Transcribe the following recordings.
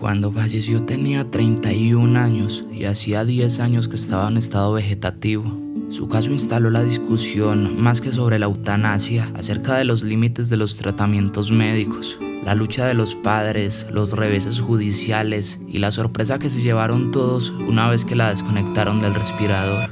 Cuando falleció tenía 31 años y hacía 10 años que estaba en estado vegetativo. Su caso instaló la discusión, más que sobre la eutanasia, acerca de los límites de los tratamientos médicos, la lucha de los padres, los reveses judiciales y la sorpresa que se llevaron todos una vez que la desconectaron del respirador.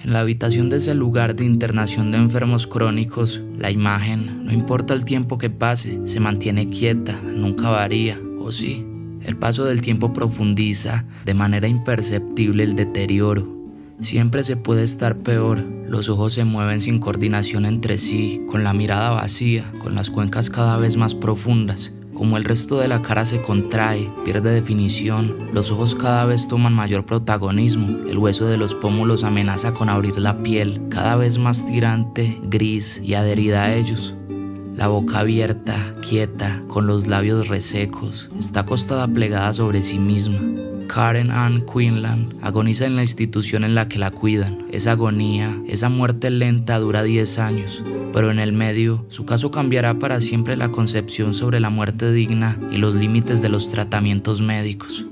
En la habitación de ese lugar de internación de enfermos crónicos, la imagen, no importa el tiempo que pase, se mantiene quieta, nunca varía, ¿o sí? El paso del tiempo profundiza de manera imperceptible el deterioro. Siempre se puede estar peor, los ojos se mueven sin coordinación entre sí, con la mirada vacía, con las cuencas cada vez más profundas. Como el resto de la cara se contrae, pierde definición, los ojos cada vez toman mayor protagonismo, el hueso de los pómulos amenaza con abrir la piel, cada vez más tirante, gris y adherida a ellos. La boca abierta, quieta, con los labios resecos, está acostada plegada sobre sí misma. Karen Ann Quinlan agoniza en la institución en la que la cuidan. Esa agonía, esa muerte lenta dura 10 años, pero en el medio, su caso cambiará para siempre la concepción sobre la muerte digna y los límites de los tratamientos médicos.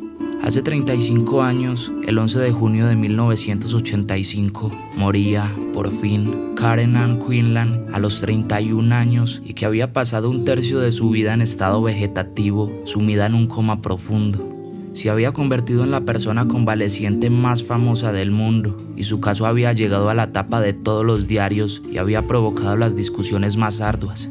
Hace 35 años, el 11 de junio de 1985, moría, por fin, Karen Ann Quinlan a los 31 años y que había pasado un tercio de su vida en estado vegetativo, sumida en un coma profundo. Se había convertido en la persona convaleciente más famosa del mundo y su caso había llegado a la tapa de todos los diarios y había provocado las discusiones más arduas.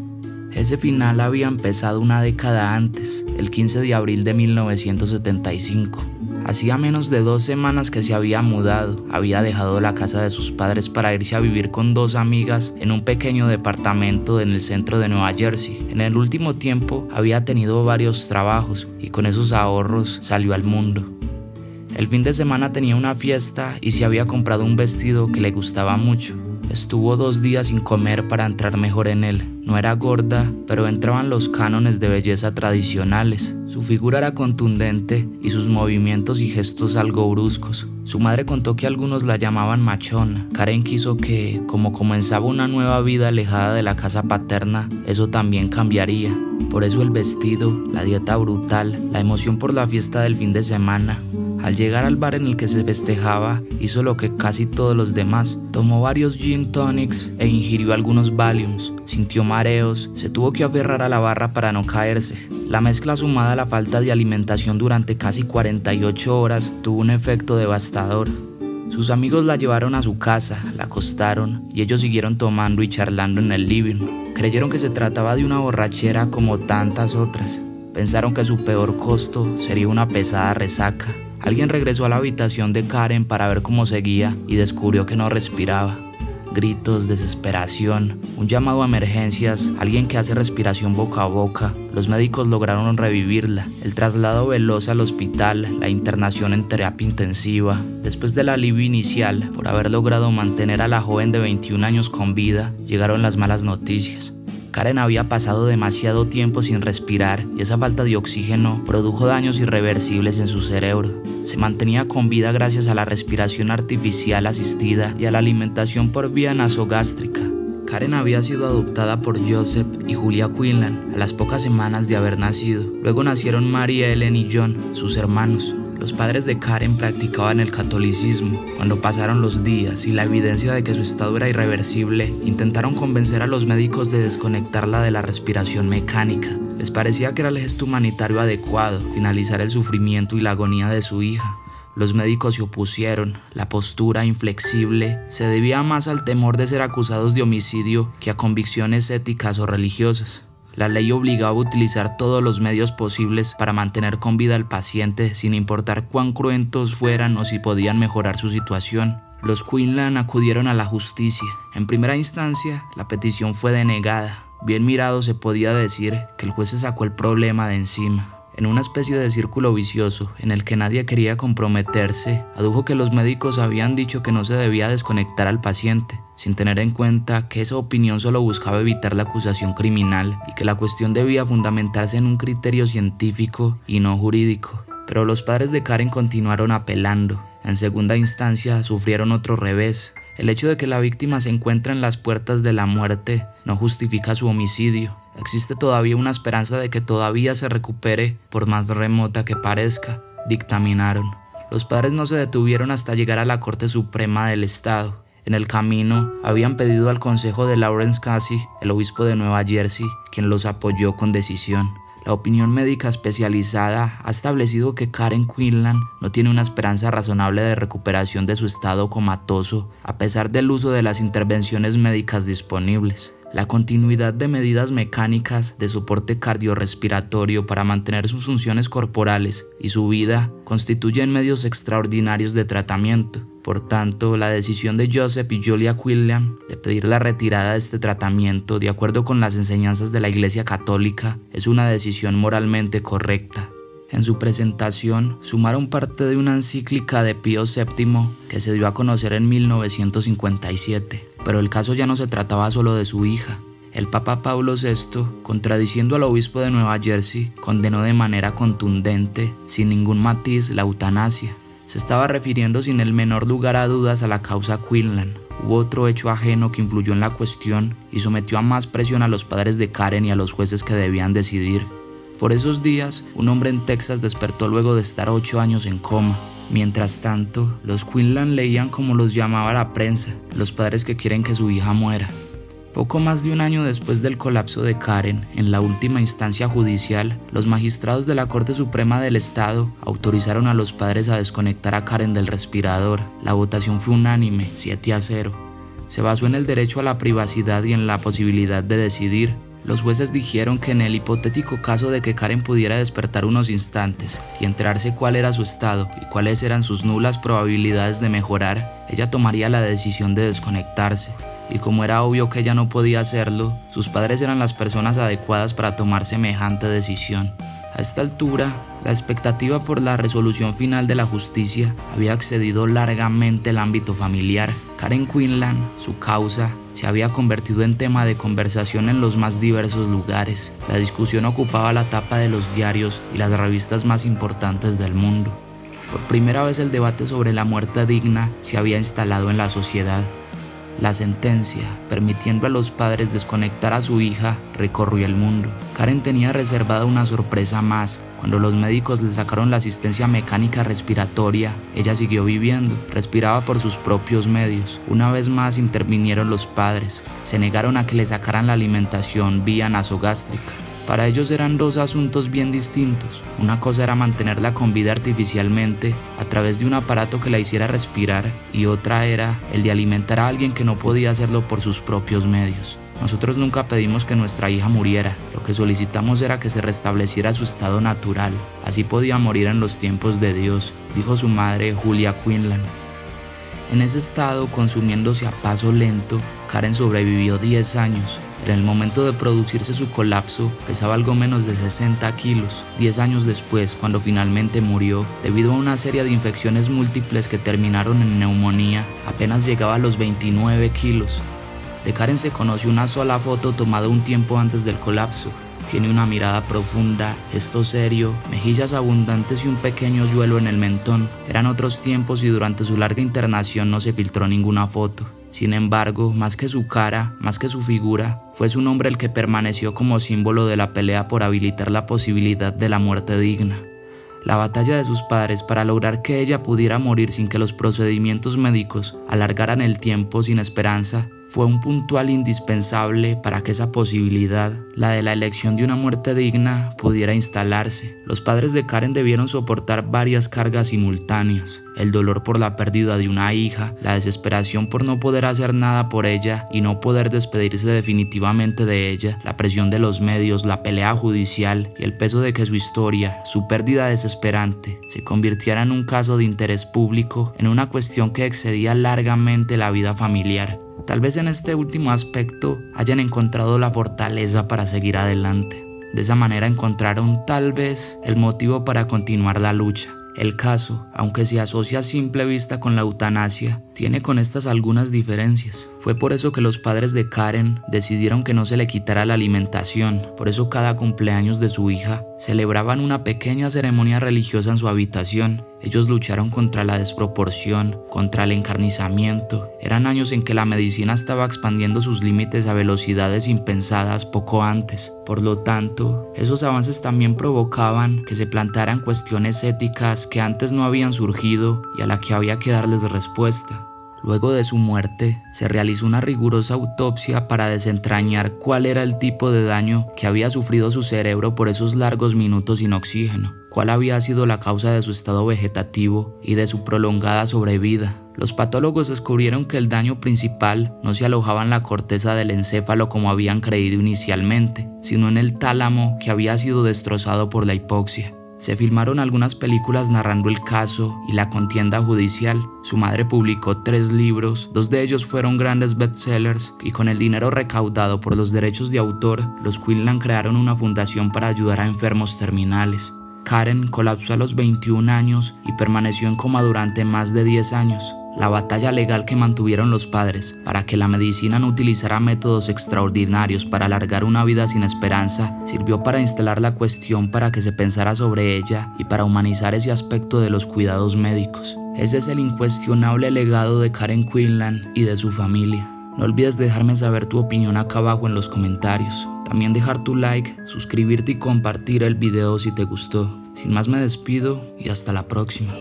Ese final había empezado una década antes, el 15 de abril de 1975. Hacía menos de 2 semanas que se había mudado, había dejado la casa de sus padres para irse a vivir con 2 amigas en un pequeño departamento en el centro de Nueva Jersey. En el último tiempo había tenido varios trabajos y con esos ahorros salió al mundo. El fin de semana tenía una fiesta y se había comprado un vestido que le gustaba mucho. Estuvo 2 días sin comer para entrar mejor en él. No era gorda, pero entraban los cánones de belleza tradicionales. Su figura era contundente y sus movimientos y gestos algo bruscos. Su madre contó que algunos la llamaban machona. Karen quiso que, como comenzaba una nueva vida alejada de la casa paterna, eso también cambiaría. Por eso el vestido, la dieta brutal, la emoción por la fiesta del fin de semana. Al llegar al bar en el que se festejaba, hizo lo que casi todos los demás. Tomó varios gin tonics e ingirió algunos Valiums. Sintió mareos, se tuvo que aferrar a la barra para no caerse. La mezcla sumada a la falta de alimentación durante casi 48 horas tuvo un efecto devastador. Sus amigos la llevaron a su casa, la acostaron y ellos siguieron tomando y charlando en el living. Creyeron que se trataba de una borrachera como tantas otras. Pensaron que su peor costo sería una pesada resaca. Alguien regresó a la habitación de Karen para ver cómo seguía y descubrió que no respiraba. Gritos, desesperación, un llamado a emergencias, alguien que hace respiración boca a boca. Los médicos lograron revivirla, el traslado veloz al hospital, la internación en terapia intensiva. Después del alivio inicial, por haber logrado mantener a la joven de 21 años con vida, llegaron las malas noticias. Karen había pasado demasiado tiempo sin respirar y esa falta de oxígeno produjo daños irreversibles en su cerebro. Se mantenía con vida gracias a la respiración artificial asistida y a la alimentación por vía nasogástrica. Karen había sido adoptada por Joseph y Julia Quinlan a las pocas semanas de haber nacido. Luego nacieron Mary Ellen y John, sus hermanos. Los padres de Karen practicaban el catolicismo. Cuando pasaron los días y la evidencia de que su estado era irreversible, intentaron convencer a los médicos de desconectarla de la respiración mecánica. Les parecía que era el gesto humanitario adecuado, finalizar el sufrimiento y la agonía de su hija. Los médicos se opusieron. La postura inflexible se debía más al temor de ser acusados de homicidio que a convicciones éticas o religiosas. La ley obligaba a utilizar todos los medios posibles para mantener con vida al paciente sin importar cuán cruentos fueran o si podían mejorar su situación. Los Quinlan acudieron a la justicia. En primera instancia, la petición fue denegada. Bien mirado se podía decir que el juez se sacó el problema de encima. En una especie de círculo vicioso en el que nadie quería comprometerse, adujo que los médicos habían dicho que no se debía desconectar al paciente, sin tener en cuenta que esa opinión solo buscaba evitar la acusación criminal y que la cuestión debía fundamentarse en un criterio científico y no jurídico. Pero los padres de Karen continuaron apelando. En segunda instancia sufrieron otro revés. El hecho de que la víctima se encuentra en las puertas de la muerte no justifica su homicidio. Existe todavía una esperanza de que todavía se recupere, por más remota que parezca, dictaminaron. Los padres no se detuvieron hasta llegar a la Corte Suprema del Estado. En el camino, habían pedido al consejo de Lawrence Casey, el obispo de Nueva Jersey, quien los apoyó con decisión. La opinión médica especializada ha establecido que Karen Quinlan no tiene una esperanza razonable de recuperación de su estado comatoso, a pesar del uso de las intervenciones médicas disponibles. La continuidad de medidas mecánicas de soporte cardiorrespiratorio para mantener sus funciones corporales y su vida constituyen medios extraordinarios de tratamiento. Por tanto, la decisión de Joseph y Julia Quinlan de pedir la retirada de este tratamiento, de acuerdo con las enseñanzas de la Iglesia Católica, es una decisión moralmente correcta. En su presentación, sumaron parte de una encíclica de Pío VII que se dio a conocer en 1957, pero el caso ya no se trataba solo de su hija. El Papa Pablo VI, contradiciendo al obispo de Nueva Jersey, condenó de manera contundente, sin ningún matiz, la eutanasia. Se estaba refiriendo sin el menor lugar a dudas a la causa Quinlan. Hubo otro hecho ajeno que influyó en la cuestión y sometió a más presión a los padres de Karen y a los jueces que debían decidir. Por esos días, un hombre en Texas despertó luego de estar 8 años en coma. Mientras tanto, los Quinlan leían como los llamaba la prensa, los padres que quieren que su hija muera. Poco más de un año después del colapso de Karen, en la última instancia judicial, los magistrados de la Corte Suprema del Estado autorizaron a los padres a desconectar a Karen del respirador. La votación fue unánime, 7-0. Se basó en el derecho a la privacidad y en la posibilidad de decidir. Los jueces dijeron que en el hipotético caso de que Karen pudiera despertar unos instantes y enterarse cuál era su estado y cuáles eran sus nulas probabilidades de mejorar, ella tomaría la decisión de desconectarse. Y como era obvio que ella no podía hacerlo, sus padres eran las personas adecuadas para tomar semejante decisión. A esta altura, la expectativa por la resolución final de la justicia había excedido largamente el ámbito familiar. Karen Quinlan, su causa, se había convertido en tema de conversación en los más diversos lugares. La discusión ocupaba la tapa de los diarios y las revistas más importantes del mundo. Por primera vez el debate sobre la muerte digna se había instalado en la sociedad. La sentencia, permitiendo a los padres desconectar a su hija, recorrió el mundo. Karen tenía reservada una sorpresa más. Cuando los médicos le sacaron la asistencia mecánica respiratoria, ella siguió viviendo, respiraba por sus propios medios. Una vez más intervinieron los padres. Se negaron a que le sacaran la alimentación vía nasogástrica. Para ellos eran dos asuntos bien distintos. Una cosa era mantenerla con vida artificialmente a través de un aparato que la hiciera respirar, y otra era el de alimentar a alguien que no podía hacerlo por sus propios medios. Nosotros nunca pedimos que nuestra hija muriera, lo que solicitamos era que se restableciera su estado natural. Así podía morir en los tiempos de Dios, dijo su madre Julia Quinlan. En ese estado, consumiéndose a paso lento, Karen sobrevivió 10 años. En el momento de producirse su colapso, pesaba algo menos de 60 kilos. 10 años después, cuando finalmente murió, debido a una serie de infecciones múltiples que terminaron en neumonía, apenas llegaba a los 29 kilos. De Karen se conoció una sola foto tomada un tiempo antes del colapso. Tiene una mirada profunda, gesto serio, mejillas abundantes y un pequeño yuelo en el mentón. Eran otros tiempos y durante su larga internación no se filtró ninguna foto. Sin embargo, más que su cara, más que su figura, fue su nombre el que permaneció como símbolo de la pelea por habilitar la posibilidad de la muerte digna. La batalla de sus padres para lograr que ella pudiera morir sin que los procedimientos médicos alargaran el tiempo sin esperanza, fue un puntual indispensable para que esa posibilidad, la de la elección de una muerte digna, pudiera instalarse. Los padres de Karen debieron soportar varias cargas simultáneas: el dolor por la pérdida de una hija, la desesperación por no poder hacer nada por ella y no poder despedirse definitivamente de ella, la presión de los medios, la pelea judicial y el peso de que su historia, su pérdida desesperante, se convirtiera en un caso de interés público, en una cuestión que excedía largamente la vida familiar. Tal vez en este último aspecto hayan encontrado la fortaleza para seguir adelante. De esa manera encontraron tal vez el motivo para continuar la lucha. El caso, aunque se asocia a simple vista con la eutanasia, tiene con estas algunas diferencias. Fue por eso que los padres de Karen decidieron que no se le quitara la alimentación. Por eso cada cumpleaños de su hija celebraban una pequeña ceremonia religiosa en su habitación. Ellos lucharon contra la desproporción, contra el encarnizamiento. Eran años en que la medicina estaba expandiendo sus límites a velocidades impensadas poco antes. Por lo tanto, esos avances también provocaban que se plantearan cuestiones éticas que antes no habían surgido y a las que había que darles respuesta. Luego de su muerte, se realizó una rigurosa autopsia para desentrañar cuál era el tipo de daño que había sufrido su cerebro por esos largos minutos sin oxígeno, cuál había sido la causa de su estado vegetativo y de su prolongada sobrevida. Los patólogos descubrieron que el daño principal no se alojaba en la corteza del encéfalo como habían creído inicialmente, sino en el tálamo que había sido destrozado por la hipoxia. Se filmaron algunas películas narrando el caso y la contienda judicial. Su madre publicó 3 libros, 2 de ellos fueron grandes bestsellers y con el dinero recaudado por los derechos de autor, los Quinlan crearon una fundación para ayudar a enfermos terminales. Karen colapsó a los 21 años y permaneció en coma durante más de 10 años. La batalla legal que mantuvieron los padres para que la medicina no utilizara métodos extraordinarios para alargar una vida sin esperanza sirvió para instalar la cuestión para que se pensara sobre ella y para humanizar ese aspecto de los cuidados médicos. Ese es el incuestionable legado de Karen Quinlan y de su familia. No olvides dejarme saber tu opinión acá abajo en los comentarios. También dejar tu like, suscribirte y compartir el video si te gustó. Sin más me despido y hasta la próxima.